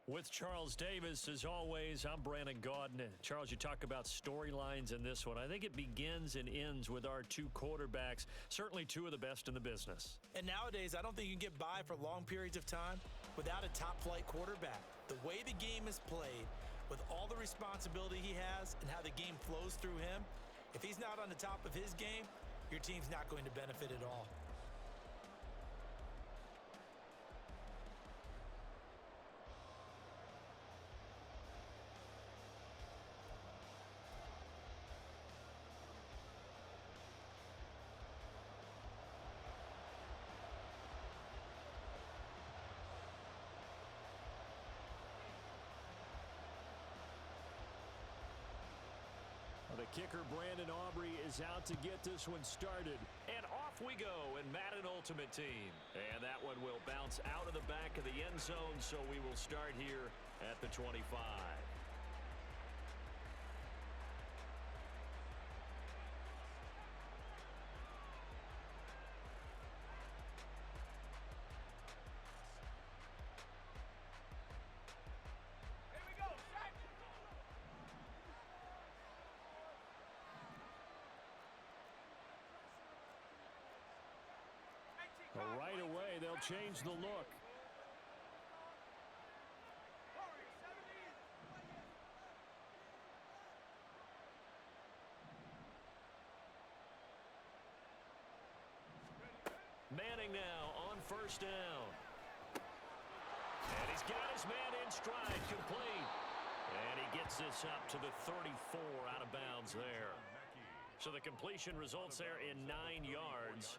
With Charles Davis, as always, I'm Brandon Gaudin. Charles, you talk about storylines in this one. I think it begins and ends with our two quarterbacks, certainly two of the best in the business. And nowadays, I don't think you can get by for long periods of time without a top-flight quarterback. The way the game is played, with all the responsibility he has and how the game flows through him, if he's not on the top of his game, your team's not going to benefit at all. The kicker, Brandon Aubrey, is out to get this one started. And off we go in Madden Ultimate Team. And that one will bounce out of the back of the end zone, so we will start here at the 25. Right away, they'll change the look. Manning now on first down. And he's got his man in stride, complete. And he gets this up to the 34, out of bounds there. So the completion results there in 9 yards.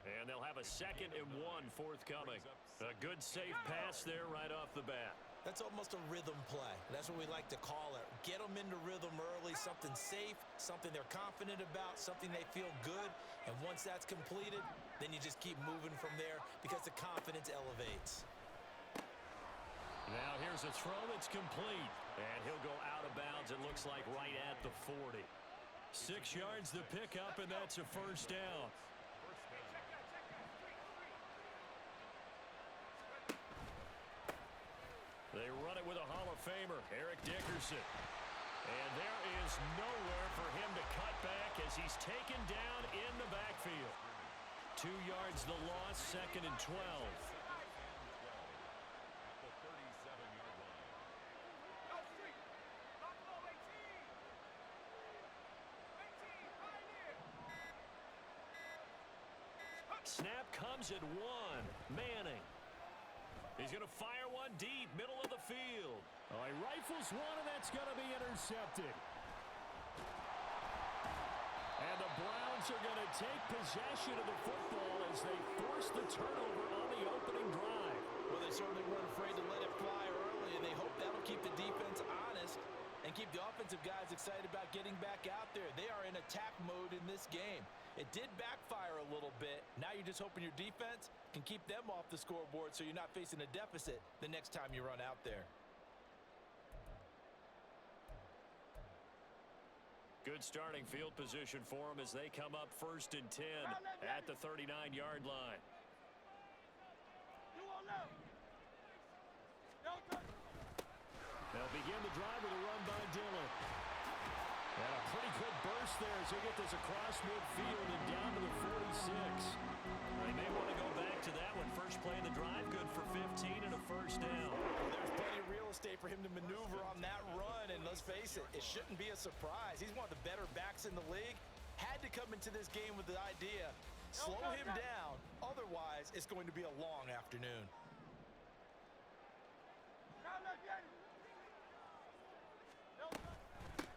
And they'll have a 2nd and 1 forthcoming. A good, safe pass there right off the bat. That's almost a rhythm play. That's what we like to call it. Get them into rhythm early, something safe, something they're confident about, something they feel good. And once that's completed, then you just keep moving from there because the confidence elevates. Now here's a throw that's complete. And he'll go out of bounds, it looks like, right at the 40. 6 yards to pick up, and that's a first down. They run it with a Hall of Famer, Eric Dickerson. And there is nowhere for him to cut back as he's taken down in the backfield. 2 yards the loss, 2nd and 12. Snap comes at 1. Manning. He's going to fire one deep, middle of the field. Oh, he rifles one, and that's going to be intercepted. And the Browns are going to take possession of the football as they force the turnover on the opening drive. Well, they certainly weren't afraid to let it fly early, and they hope that'll keep the defense honest and keep the offensive guys excited about getting back out there. They are in attack mode in this game. It did backfire a little bit. Now you're just hoping your defense can keep them off the scoreboard so you're not facing a deficit the next time you run out there. Good starting field position for them as they come up 1st and 10 at the 39-yard line. They'll begin the drive with a run by Dillon. And a pretty good burst there as they get this across midfield and down to the 46. They may want to go back to that one. First play of the drive, good for 15 and a first down. Well, there's plenty of real estate for him to maneuver on that run, and let's face it, it shouldn't be a surprise. He's one of the better backs in the league. Had to come into this game with the idea, slow him down, otherwise it's going to be a long afternoon.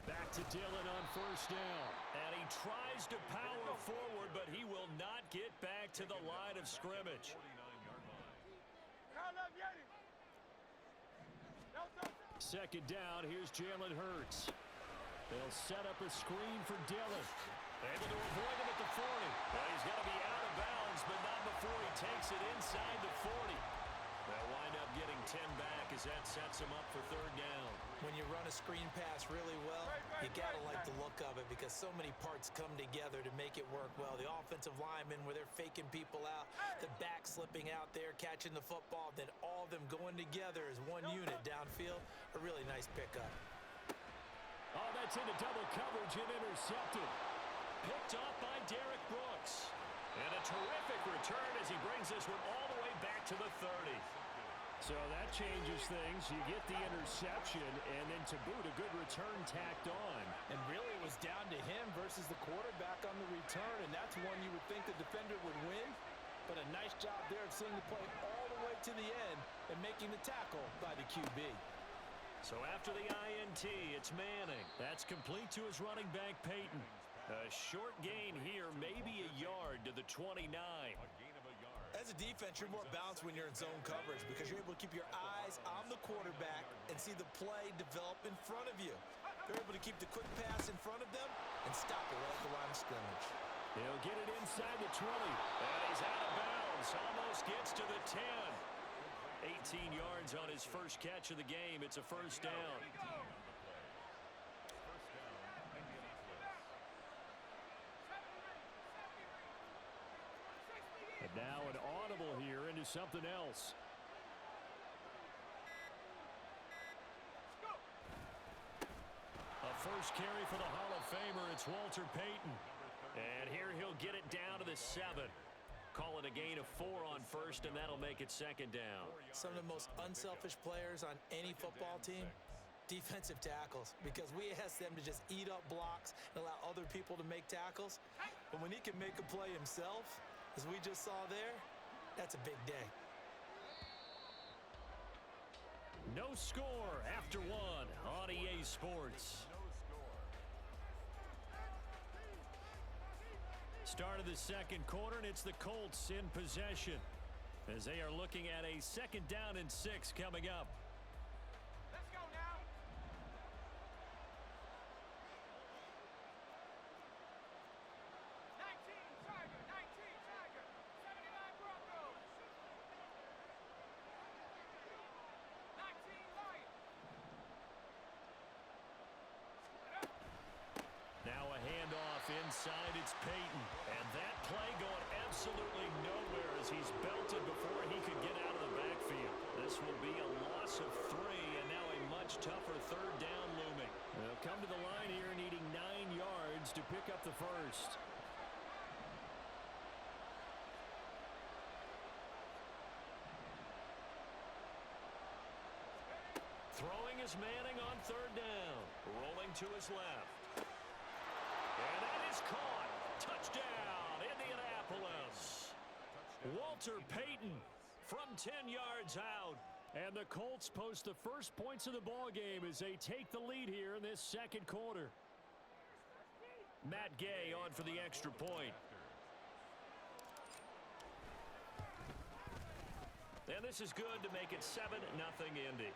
Back to Dillon on first down. And he tries to power forward, but he will not get back to the line of scrimmage. 2nd down, here's Jalen Hurts. They'll set up a screen for Dillon. Able to avoid him at the 40. Well, he's going to be out of bounds, but not before he takes it inside the 40. They'll wind up getting 10 back as as that sets him up for third down. When you run a screen pass really well, you got to like the look of it because so many parts come together to make it work well. The offensive linemen where they're faking people out, the back slipping out there, catching the football, then all of them going together as one unit downfield. A really nice pickup. Oh, that's into double coverage and intercepted. Picked off by Derek Brooks. And a terrific return as he brings this one all the way back to the 30. So that changes things. You get the interception, and then to boot, a good return tacked on. And really it was down to him versus the quarterback on the return, and that's one you would think the defender would win. But a nice job there of seeing the play all the way to the end and making the tackle by the QB. So after the INT, it's Manning. That's complete to his running back, Peyton. A short gain here, maybe a yard to the 29. As a defense, you're more balanced when you're in zone coverage because you're able to keep your eyes on the quarterback and see the play develop in front of you. They're able to keep the quick pass in front of them and stop it right at the line of scrimmage. He'll get it inside the 20. And he's out of bounds. Almost gets to the 10. 18 yards on his first catch of the game. It's a first down. And now an audible here into something else. A first carry for the Hall of Famer. It's Walter Payton. And here he'll get it down to the 7. Call it a gain of 4 on first, and that'll make it second down. Some of the most unselfish players on any football team, defensive tackles, because we ask them to just eat up blocks and allow other people to make tackles. But when he can make a play himself, as we just saw there, that's a big day. No score after one on EA Sports. Start of the second quarter, and it's the Colts in possession as they are looking at a second down and 6 coming up. Let's go now. 19 Tiger, 79 Broncos. 19 Lions. Now a handoff inside, it's Peyton. And that play going absolutely nowhere as he's belted before he could get out of the backfield. This will be a loss of 3, and now a much tougher third down looming. They'll come to the line here needing 9 yards to pick up the first. Throwing is Manning on third down. Rolling to his left. And that is caught. Touchdown, Indianapolis. Walter Payton from 10 yards out. And the Colts post the first points of the ball game as they take the lead here in this second quarter. Matt Gay on for the extra point. And this is good to make it 7-0 Indy.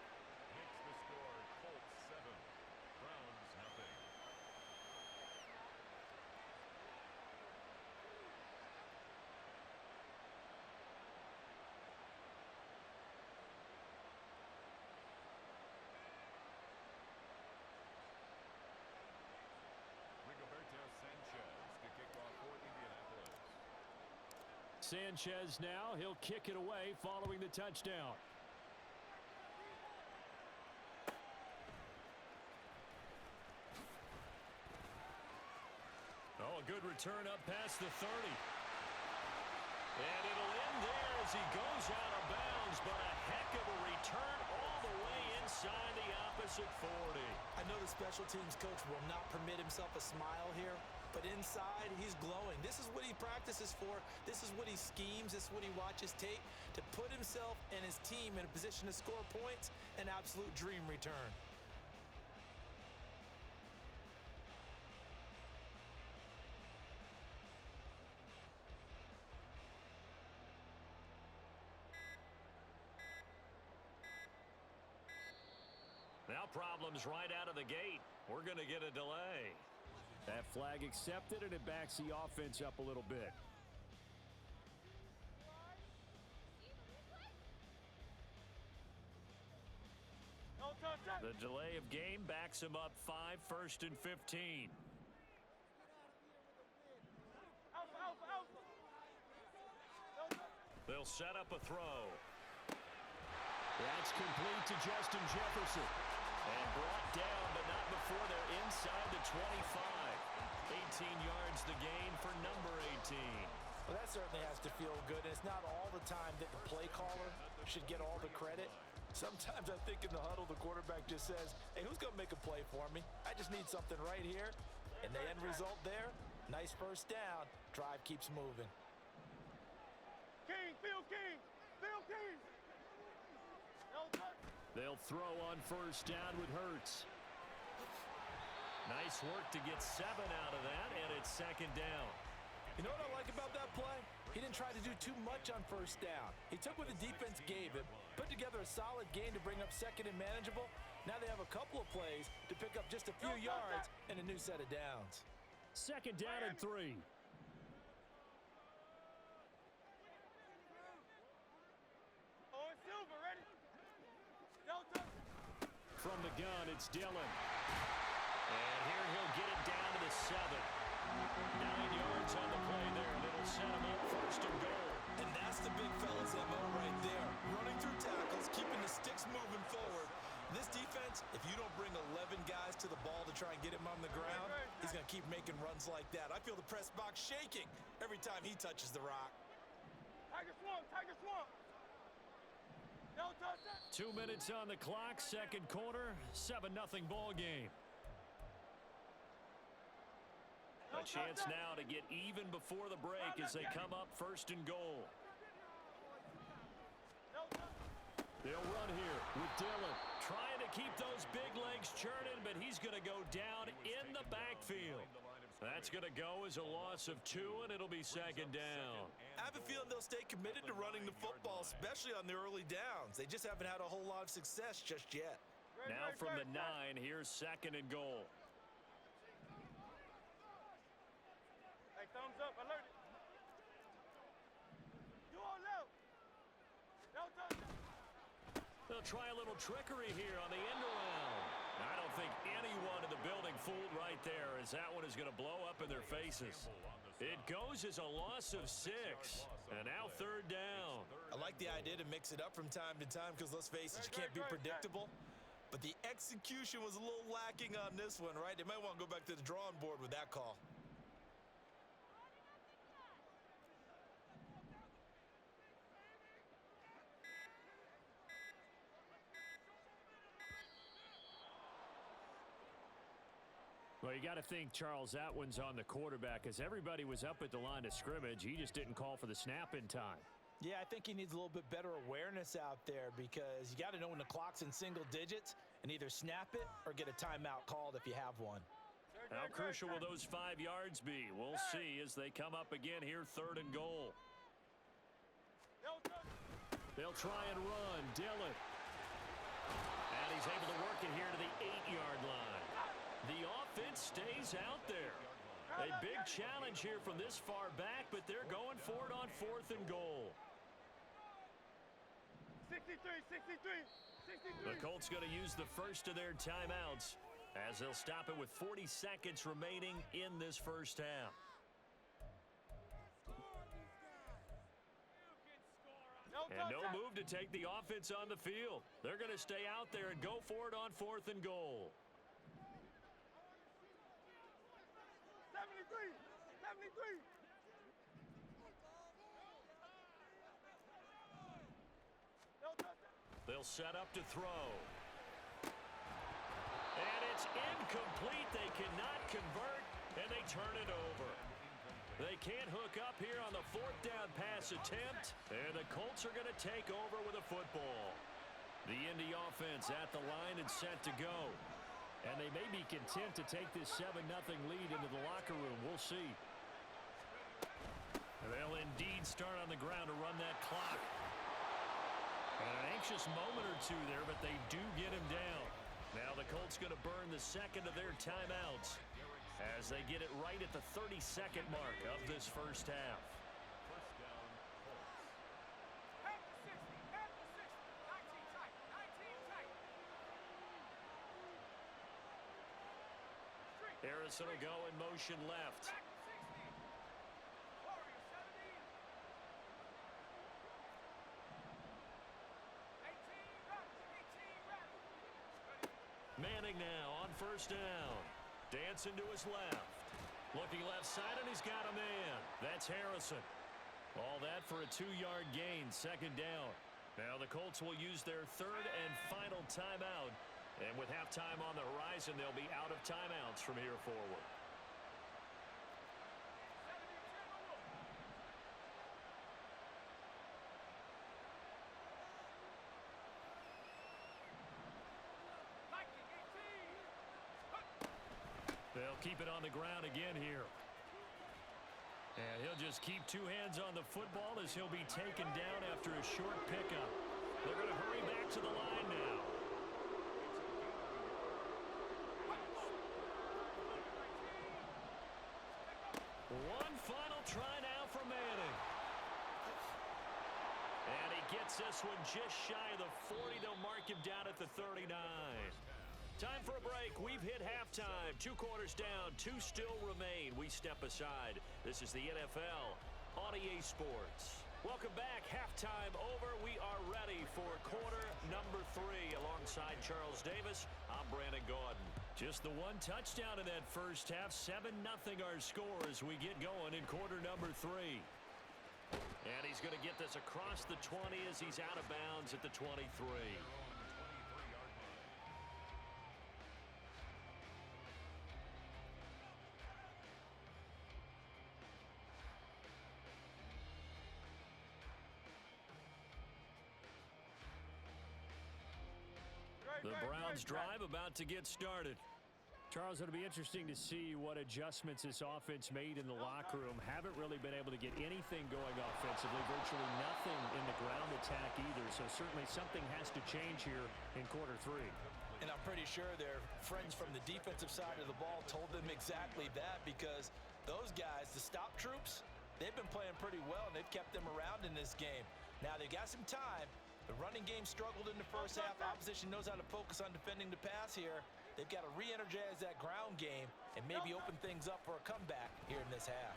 Sanchez now, he'll kick it away following the touchdown. Oh, a good return up past the 30. And it'll end there as he goes out of bounds, but a heck of a return all the way inside the opposite 40. I know the special teams coach will not permit himself a smile here, but inside, he's glowing. This is what he practices for. This is what he schemes. This is what he watches tape to put himself and his team in a position to score points. An absolute dream return. Now problems right out of the gate. We're going to get a delay. That flag accepted, and it backs the offense up a little bit. The delay of game backs him up 5, 1st and 15. Alpha, alpha, alpha. They'll set up a throw. That's complete to Justin Jefferson. And brought down, but not before they're inside the 25. 18 yards the gain for number 18. Well, that certainly has to feel good, and it's not all the time that the play caller should get all the credit. Sometimes I think in the huddle, the quarterback just says, hey, who's going to make a play for me? I just need something right here. And the end result there, nice first down. Drive keeps moving. King, Phil King, Phil King. No touch. They'll throw on first down with Hurts. Nice work to get 7 out of that, and it's 2nd down. You know what I like about that play? He didn't try to do too much on first down. He took what the defense gave him, put together a solid game to bring up 2nd and manageable. Now they have a couple of plays to pick up just a few yards and a new set of downs. 2nd down and 3. Oh, it's Silver, ready? No touch. From the gun, it's Dillon. And here he'll get it down to the 7. 9 yards on the play there, and it'll set him up 1st and goal. And that's the big fella's MO right there. Running through tackles, keeping the sticks moving forward. This defense, if you don't bring 11 guys to the ball to try and get him on the ground, he's going to keep making runs like that. I feel the press box shaking every time he touches the rock. Tiger Swamp, Tiger Swamp. No touch. 2 minutes on the clock, 2nd quarter, 7-0 ball game. A chance now to get even before the break as they come up 1st and goal. No touch. They'll run here with Dillon. Trying to keep those big legs churning, but he's going to go down in the backfield. That's going to go as a loss of 2, and it'll be 2nd down. I have a feeling they'll stay committed to running the football, especially on the early downs. They just haven't had a whole lot of success just yet. Now from the 9, here's 2nd and goal. Hey, thumbs up, alert it. You all low. No touch. They'll try a little trickery here on the end around. I don't think anyone in the building fooled right there, as that one is going to blow up in their faces. It goes as a loss of 6, and now 3rd down. I like the idea to mix it up from time to time because, let's face it, you can't be predictable. But the execution was a little lacking on this one, right? They might want to go back to the drawing board with that call. Well, you got to think, Charles, that one's on the quarterback as everybody was up at the line of scrimmage. He just didn't call for the snap in time. Yeah, I think he needs a little bit better awareness out there because you got to know when the clock's in single digits and either snap it or get a timeout called if you have one. How crucial will those 5 yards be? We'll see as they come up again here, 3rd and goal. No touch. They'll try and run. Dillon. And he's able to work it here to the 8-yard line. The offense stays out there. A big challenge here from this far back, but they're going for it on 4th and goal. 63, 63, 63. The Colts going to use the first of their timeouts as they'll stop it with 40 seconds remaining in this first half. And no move to take the offense on the field. They're going to stay out there and go for it on 4th and goal. 73, 73. No touch. They'll set up to throw. And it's incomplete. They cannot convert, and they turn it over. They can't hook up here on the 4th down pass attempt, and the Colts are going to take over with a football. The Indy offense at the line and set to go. And they may be content to take this 7-0 lead into the locker room. We'll see. They'll indeed start on the ground to run that clock. And an anxious moment or two there, but they do get him down. Now the Colts going to burn the 2nd of their timeouts as they get it right at the 32nd mark of this first half. Half the 60, half the 60. 19 tight, 19 tight. Harrison will go in motion left. Manning now on first down. Dancing to his left. Looking left side, and he's got a man. That's Harrison. All that for a 2-yard gain, second down. Now the Colts will use their third and final timeout. And with halftime on the horizon, they'll be out of timeouts from here forward. They'll keep it on the ground again here. And he'll just keep 2 hands on the football as he'll be taken down after a short pickup. They're going to hurry back to the line now. One final try now for Manning. And he gets this one just shy of the 40. They'll mark him down at the 39. Time for a break. We've hit halftime. 2 quarters down. 2 still remain. We step aside. This is the NFL on EA Sports. Welcome back. Halftime over. We are ready for quarter number 3. Alongside Charles Davis, I'm Brandon Gaudin. Just the 1 touchdown in that first half. 7-0 our score as we get going in quarter number 3. And he's going to get this across the 20 as he's out of bounds at the 23. The Browns drive about to get started. Charles, it'll be interesting to see what adjustments this offense made in the locker room. Haven't really been able to get anything going offensively. Virtually nothing in the ground attack either. So certainly something has to change here in quarter 3. And I'm pretty sure their friends from the defensive side of the ball told them exactly that, because those guys, the stop troops, they've been playing pretty well, and they've kept them around in this game. Now, they got some time. The running game struggled in the first half. Opposition knows how to focus on defending the pass here. They've got to re-energize that ground game and maybe open things up for a comeback here in this half.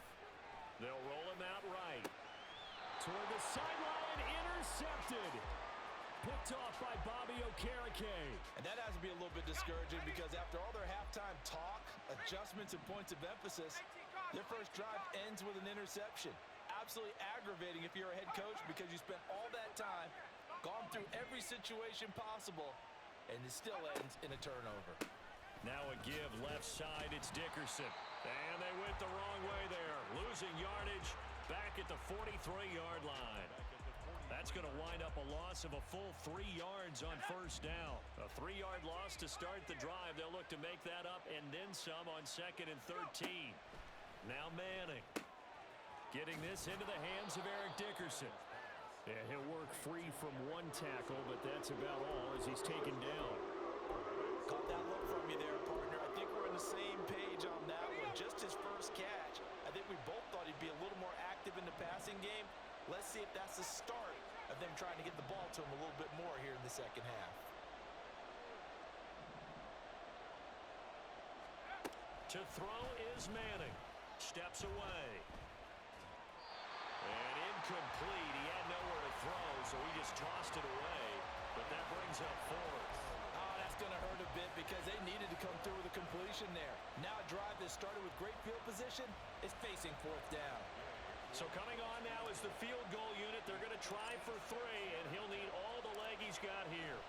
They'll roll him out right. Toward the sideline, intercepted. Picked off by Bobby Okereke. And that has to be a little bit discouraging, because after all their halftime talk, adjustments, and points of emphasis, their first drive ends with an interception. Absolutely aggravating if you're a head coach, because you spent all that time, gone through every situation possible, and it still ends in a turnover. Now a give left side. It's Dickerson. And they went the wrong way there. Losing yardage back at the 43-yard line. That's going to wind up a loss of a full 3 yards on first down. A 3-yard loss to start the drive. They'll look to make that up and then some on 2nd and 13. Now Manning. Getting this into the hands of Eric Dickerson. Yeah, he'll work free from 1 tackle, but that's about all as he's taken down. Caught that look from you there, partner. I think we're on the same page on that one. Just his first catch. I think we both thought he'd be a little more active in the passing game. Let's see if that's the start of them trying to get the ball to him a little bit more here in the second half. To throw is Manning. Steps away. And incomplete. He had nowhere to throw, so he just tossed it away. But that brings up 4th. Oh, that's going to hurt a bit, because they needed to come through with a completion there. Now a drive that started with great field position is facing 4th down. So coming on now is the field goal unit. They're going to try for 3, and he'll need all the leg he's got here.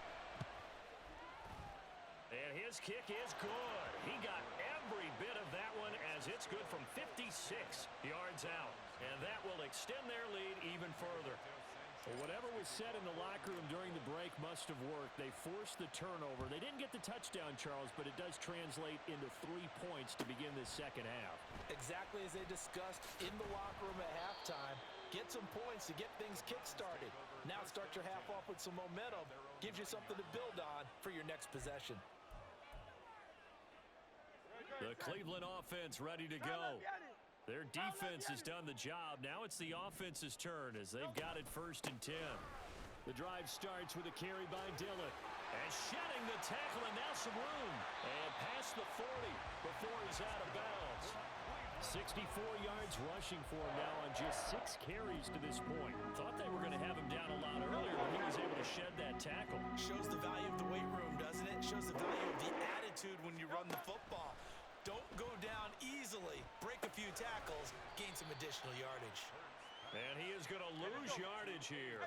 And his kick is good. He got every bit of that one, as it's good from 56 yards out. And that will extend their lead even further. Well, whatever was said in the locker room during the break must have worked. They forced the turnover. They didn't get the touchdown, Charles, but it does translate into 3 points to begin this second half. Exactly as they discussed in the locker room at halftime. Get some points to get things kick-started. Now start your half off with some momentum. Gives you something to build on for your next possession. The Cleveland offense ready to go. Their defense has done the job. Now it's the offense's turn as they've got it 1st and 10. The drive starts with a carry by Dillon. And And shedding the tackle, and now some room. And past the 40 before he's out of bounds. 64 yards rushing for him now on just 6 carries to this point. Thought they were going to have him down a lot earlier, but he was able to shed that tackle. Shows the value of the weight room, doesn't it? Shows the value of the attitude when you run the football. Don't go down easily. Break a few tackles. Gain some additional yardage. And he is going to lose yardage here.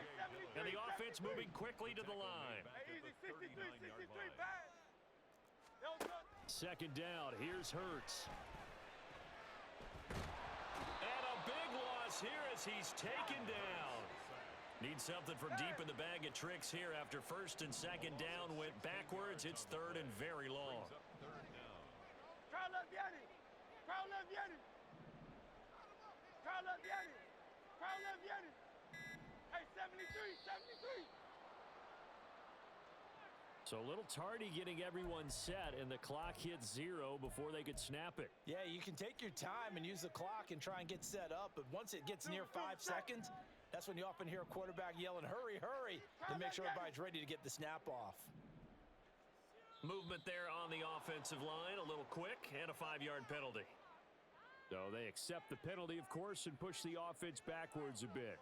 And the offense moving quickly to the line. Hey, easy, 63, 63, back. No touch. Second down. Here's Hurts. And a big loss here as he's taken down. Needs something from deep in the bag of tricks here after first and second down went backwards. It's third and very long. Crowd left Yanni. Crowd left Yanni. Crowd left Yanni. Crowd left Yanni. Hey, 73, 73. So a little tardy getting everyone set, and the clock hits 0 before they could snap it. Yeah, you can take your time and use the clock and try and get set up, but once it gets near 5 seconds, that's when you often hear a quarterback yelling, hurry, hurry, to make sure everybody's ready to get the snap off. Movement there on the offensive line, a little quick, and a 5-yard penalty. So they accept the penalty, of course, and push the offense backwards a bit.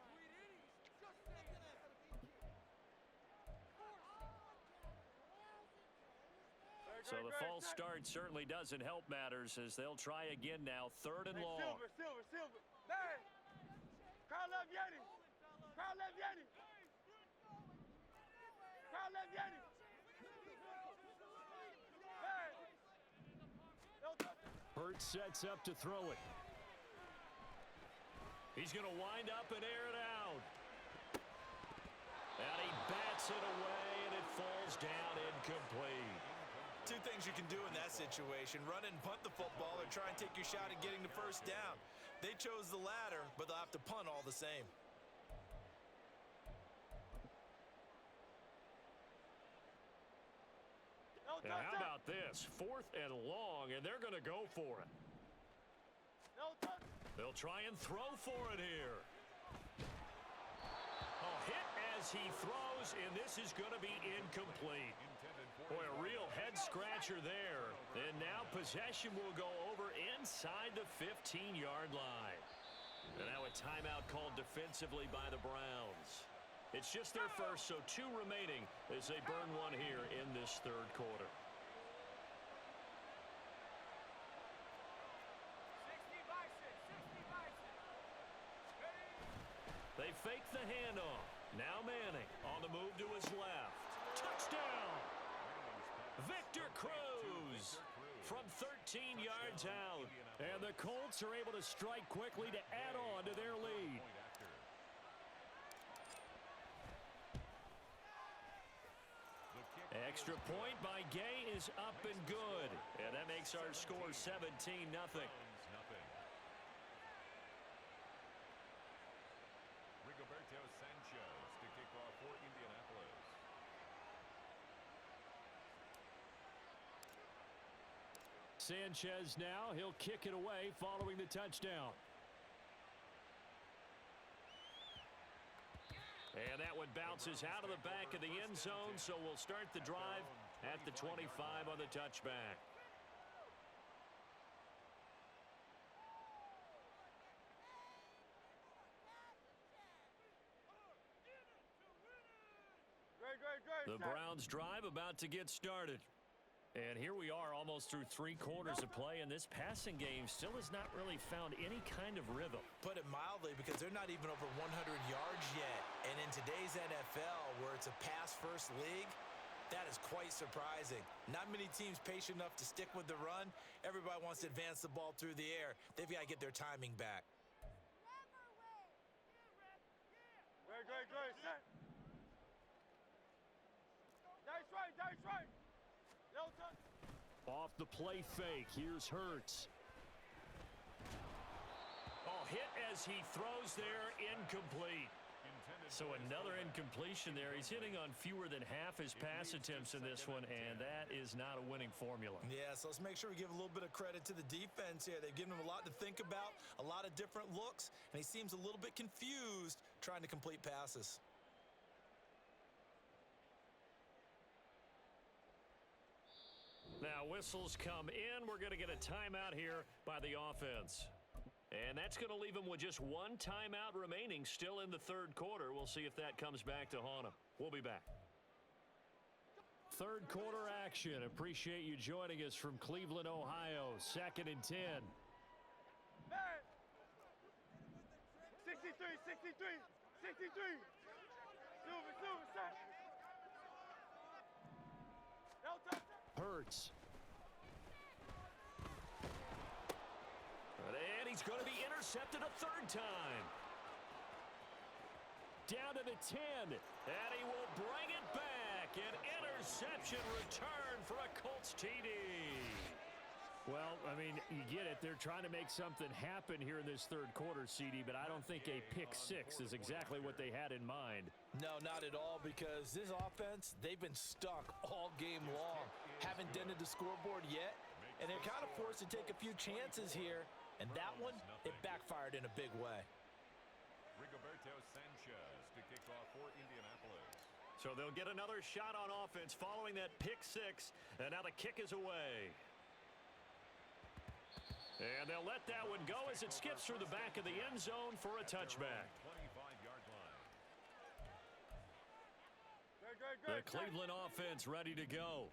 So the false start certainly doesn't help matters as they'll try again now, third and long. Silver. Bang. Crowd left Yanni. Crowd left Yanni. Crowd left Yanni. Bang. No touch. Hurts sets up to throw it. He's going to wind up and air it out. And he bats it away, and it falls down incomplete. Two things you can do in that situation: run and punt the football, or try and take your shot at getting the first down. They chose the latter, but they'll have to punt all the same. No Now, touch. how about this? Fourth and long, and they're going to go for it. No touch. They'll try and throw for it here. Oh, hit as he throws, and this is going to be incomplete. Boy, a real head-scratcher there. And now possession will go over inside the 15-yard line. And now a timeout called defensively by the Browns. It's just their first, so 2 remaining as they burn one here in this third quarter. 60 by 6. They fake the handoff. Now Manning on the move to his left. Touchdown! Victor Cruz from 13 yards out. And the Colts are able to strike quickly to add on to their lead. Extra point by Gay is up and good. And that makes our score 17-0. Sanchez now, he'll kick it away following the touchdown. And that one bounces out of the back of the end zone, so we'll start the drive at the 25 on the touchback. Great. The Browns drive about to get started. And here we are almost through 3 quarters of play, and this passing game still has not really found any kind of rhythm. Put it mildly, because they're not even over 100 yards yet. And in today's NFL, where it's a pass-first league, that is quite surprising. Not many teams patient enough to stick with the run. Everybody wants to advance the ball through the air. They've got to get their timing back. Great. Set. Dice right. No touch. Off the play fake, here's Hurts. Oh, hit as he throws there, incomplete. So another incompletion there. He's hitting on fewer than half his pass attempts in this one, and that is not a winning formula. Yeah, so let's make sure we give a little bit of credit to the defense here. They've given him a lot to think about, a lot of different looks, and he seems a little bit confused trying to complete passes. Whistles come in. We're going to get a timeout here by the offense. And that's going to leave them with just one timeout remaining still in the third quarter. We'll see if that comes back to haunt them. We'll be back. Third quarter action. Appreciate you joining us from Cleveland, Ohio. 2nd and 10. 63, 63, 63. Silver, set. Hurts. And he's going to be intercepted a third time. Down to the 10. And he will bring it back. An interception return for a Colts TD. Well, I mean, you get it. They're trying to make something happen here in this third quarter, CD, but I don't think a pick six is exactly what they had in mind. No, not at all, because this offense, they've been stuck all game long. Haven't dented the scoreboard yet, and they're kind of forced to take a few chances here, and that one, it backfired in a big way. So they'll get another shot on offense following that pick six, and now the kick is away. And they'll let that one go as it skips through the back of the end zone for a touchback. The Cleveland offense ready to go.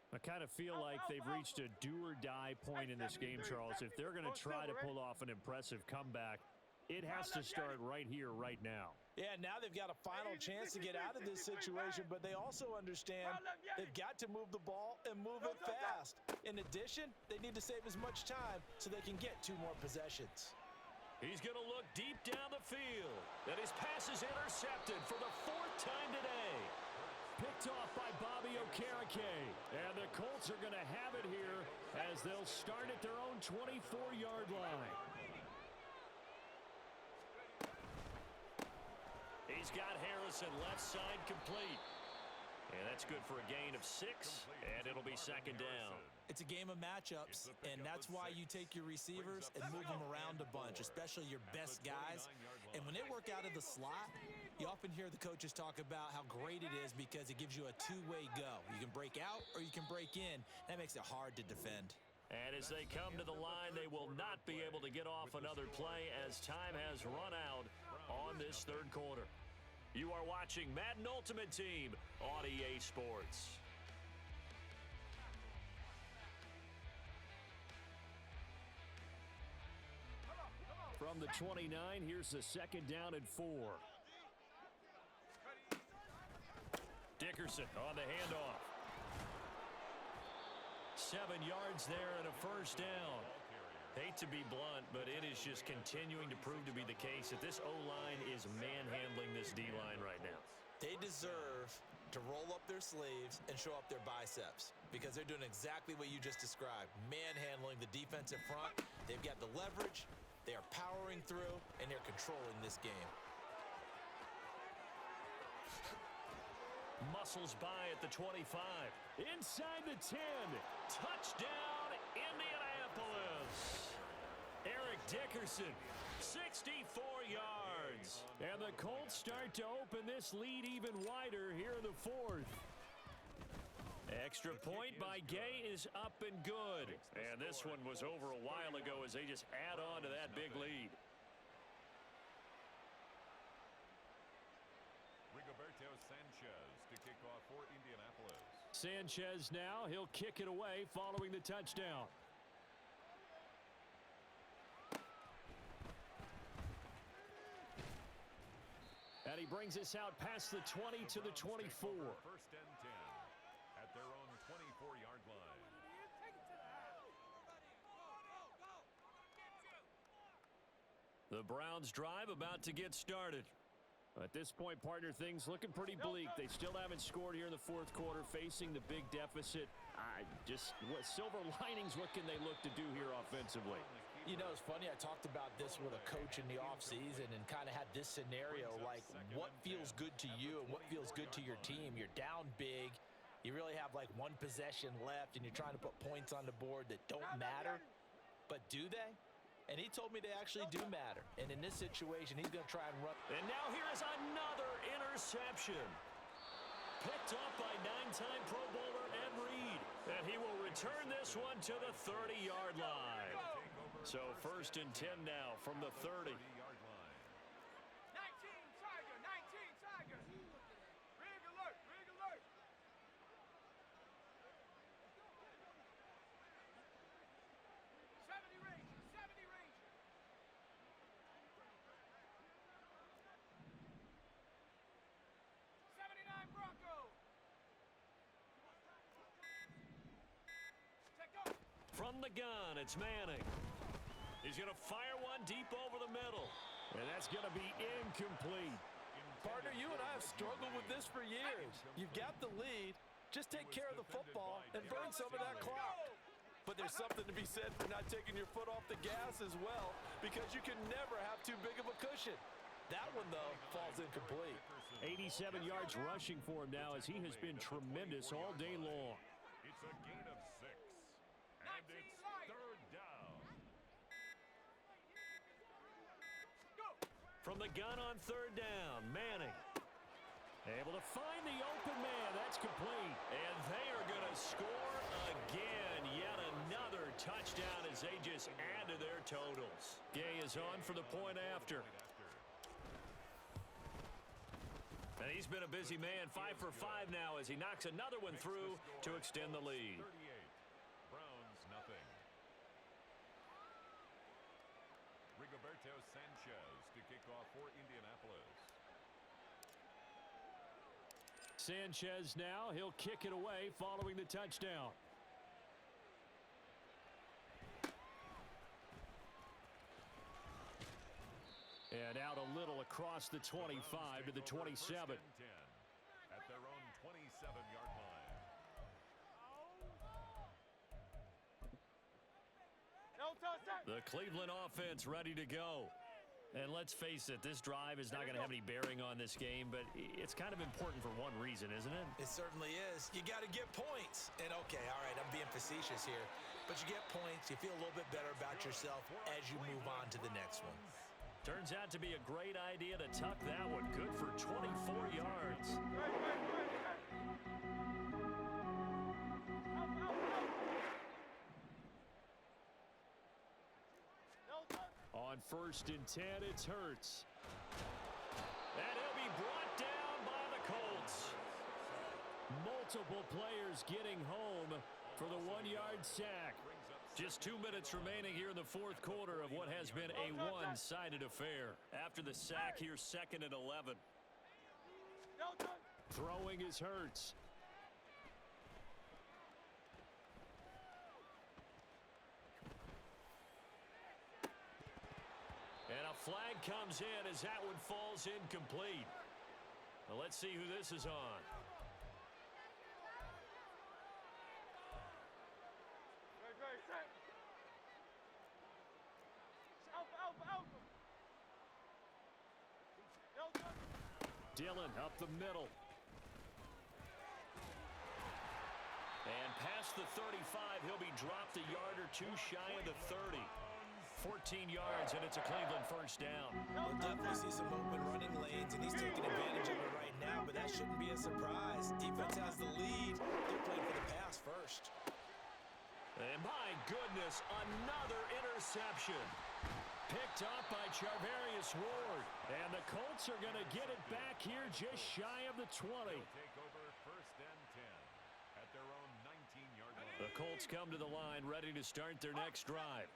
I kind of feel like they've reached a do-or-die point in this game, Charles. If they're going to try to pull off an impressive comeback, it has to start right here, right now. Yeah, now they've got a final chance to get out of this situation, but they also understand they've got to move the ball and move it fast. In addition, they need to save as much time so they can get 2 more possessions. He's going to look deep down the field, and his pass is intercepted for the 4th time today. Picked off by Bobby Okereke, and the Colts are going to have it here as they'll start at their own 24-yard line. He's got Harrison left side complete. And that's good for a gain of 6, and it'll be 2nd down. It's a game of matchups, and that's why you take your receivers and move them around a bunch, especially your best guys. And when they work out of the slot, you often hear the coaches talk about how great it is because it gives you a two-way go. You can break out or you can break in. That makes it hard to defend. And as they come to the line, they will not be able to get off another play as time has run out on this third quarter. You are watching Madden Ultimate Team on EA Sports. From the 29, here's the 2nd down and 4. Dickerson on the handoff. 7 yards there and a 1st down. Hate to be blunt, but it is just continuing to prove to be the case that this O-line is manhandling this D-line right now. They deserve to roll up their sleeves and show up their biceps because they're doing exactly what you just described, manhandling the defensive front. They've got the leverage, they are powering through, and they're controlling this game. Muscles by at the 25. Inside the 10. Touchdown, Indianapolis. Eric Dickerson, 64 yards. And the Colts start to open this lead even wider here in the 4th. Extra point by Gay is up and good. And this one was over a while ago as they just add on to that big lead. Sanchez now, he'll kick it away following the touchdown. And he brings us out past the 20 to the 24. 1st and 10 at their own 24-yard line. The Browns drive about to get started. At this point, partner, things looking pretty bleak. They still haven't scored here in the 4th quarter, facing the big deficit. What silver linings, what can they look to do here offensively? You know, it's funny, I talked about this with a coach in the offseason and kind of had this scenario, like what feels good to you and what feels good to your team. You're down big. You really have like 1 possession left, and you're trying to put points on the board that don't matter. But do they? And he told me they actually do matter. And in this situation, he's going to try and run. And now here is another interception. Picked up by 9-time Pro Bowler Ed Reed. And he will return this one to the 30-yard line. So 1st and 10 now from the 30. 19 Tiger, 19 Tiger. Rig alert, rig alert. 70 Ranger, 70 Ranger. 79 Bronco. Check up. From the gun, it's Manning. He's going to fire one deep over the middle. And that's going to be incomplete. Partner, you and I have struggled with this for years. You've got the lead. Just take care of the football and burn some of that clock. But there's something to be said for not taking your foot off the gas as well, because you can never have too big of a cushion. That one, though, falls incomplete. 87 yards rushing for him now, as he has been tremendous all day long. It's a gain of 6. And it's 3rd down. From the gun on 3rd down, Manning. Able to find the open man. That's complete. And they are going to score again. Yet another touchdown as they just add to their totals. Gay is on for the point after. And he's been a busy man, 5 for 5 now as he knocks another one through to extend the lead. 38. Browns nothing. Rigoberto Sanchez to kick off for Indianapolis. Sanchez now, he'll kick it away following the touchdown. And out a little across the 25 to the 27. At their own 27-yard line. No touch that. The Cleveland offense ready to go. And let's face it, this drive is not going to have any bearing on this game, but it's kind of important for one reason, isn't it? It certainly is. You got to get points. And, okay, all right, I'm being facetious here. But you get points, you feel a little bit better about yourself as you move on to the next one. Turns out to be a great idea to tuck that one. Good for 24 yards. On 1st and 10, it's Hurts. And he'll be brought down by the Colts. Multiple players getting home for the 1-yard sack. Just 2 minutes remaining here in the 4th quarter of what has been a one-sided affair. After the sack here, 2nd and 11. Throwing is Hurts. And a flag comes in as that one falls incomplete. Well, let's see who this is on. Dillon up the middle. And past the 35, he'll be dropped a yard or two shy of the 30. 14 yards, and it's a Cleveland 1st down. We'll definitely see some open running lanes, and he's taking advantage of it right now, but that shouldn't be a surprise. Defense has the lead. They're playing for the pass first. And my goodness, another interception. Picked up by Charvarius Ward. And the Colts are going to get it back here just shy of the 20. Take over 1st and 10 at their own 19-yard line. The Colts come to the line ready to start their next drive.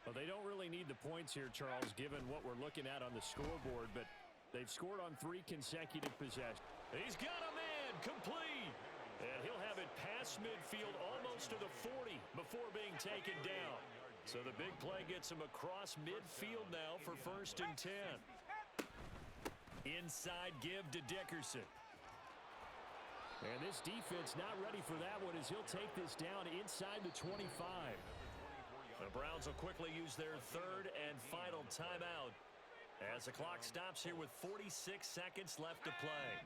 Well, they don't really need the points here, Charles, given what we're looking at on the scoreboard, but they've scored on 3 consecutive possessions. He's got a man, complete. And he'll have it past midfield almost to the 40 before being taken down. So the big play gets him across midfield now for 1st and 10. Inside give to Dickerson. And this defense not ready for that one as he'll take this down inside the 25. The Browns will quickly use their 3rd and final timeout as the clock stops here with 46 seconds left to play.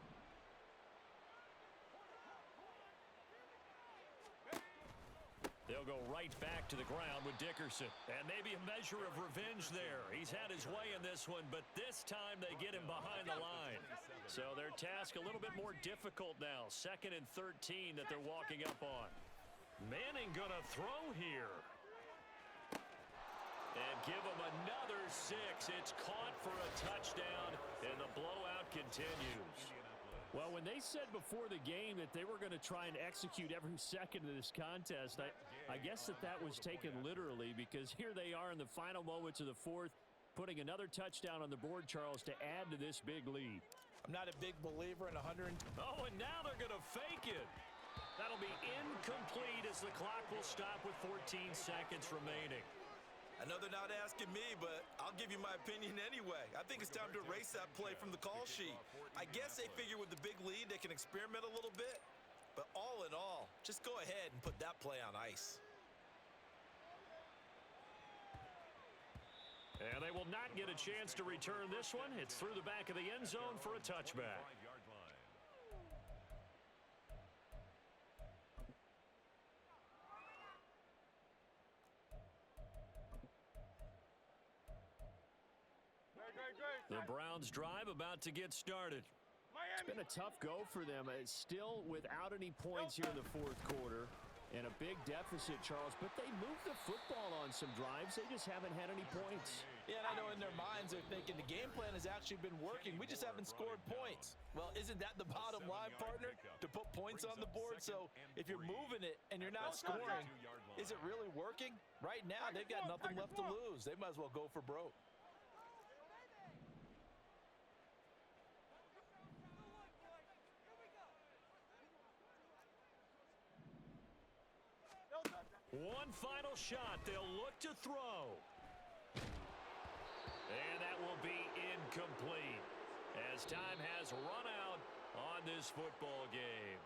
They'll go right back to the ground with Dickerson. And maybe a measure of revenge there. He's had his way in this one, but this time they get him behind the line. So their task a little bit more difficult now. 2nd and 13 that they're walking up on. Manning gonna throw here. And give him another 6. It's caught for a touchdown, and the blowout continues. Well, when they said before the game that they were going to try and execute every second of this contest, I guess that was taken literally, because here they are in the final moments of the fourth, putting another touchdown on the board, Charles, to add to this big lead. I'm not a big believer in 100. Oh, and now they're going to fake it. That'll be incomplete as the clock will stop with 14 seconds remaining. I know they're not asking me, but I'll give you my opinion anyway. I think it's time to erase that play from the call sheet. I guess they figure with the big lead they can experiment a little bit. But all in all, just go ahead and put that play on ice. And they will not get a chance to return this one. It's through the back of the end zone for a touchback. The Browns drive about to get started. It's been a tough go for them. It's still without any points here in the fourth quarter. And a big deficit, Charles. But they moved the football on some drives. They just haven't had any points. Yeah, and I know in their minds they're thinking the game plan has actually been working. We just haven't scored points. Well, isn't that the bottom line, partner? To put points on the board. So if you're moving it and you're not scoring, is it really working? Right now, they've got nothing left to lose. They might as well go for broke. One final shot. They'll look to throw. And that will be incomplete as time has run out on this football game.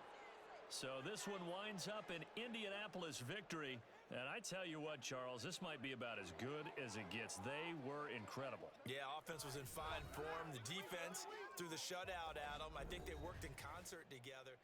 So this one winds up an Indianapolis victory. And I tell you what, Charles, this might be about as good as it gets. They were incredible. Yeah, offense was in fine form. The defense threw the shutout at them. I think they worked in concert together.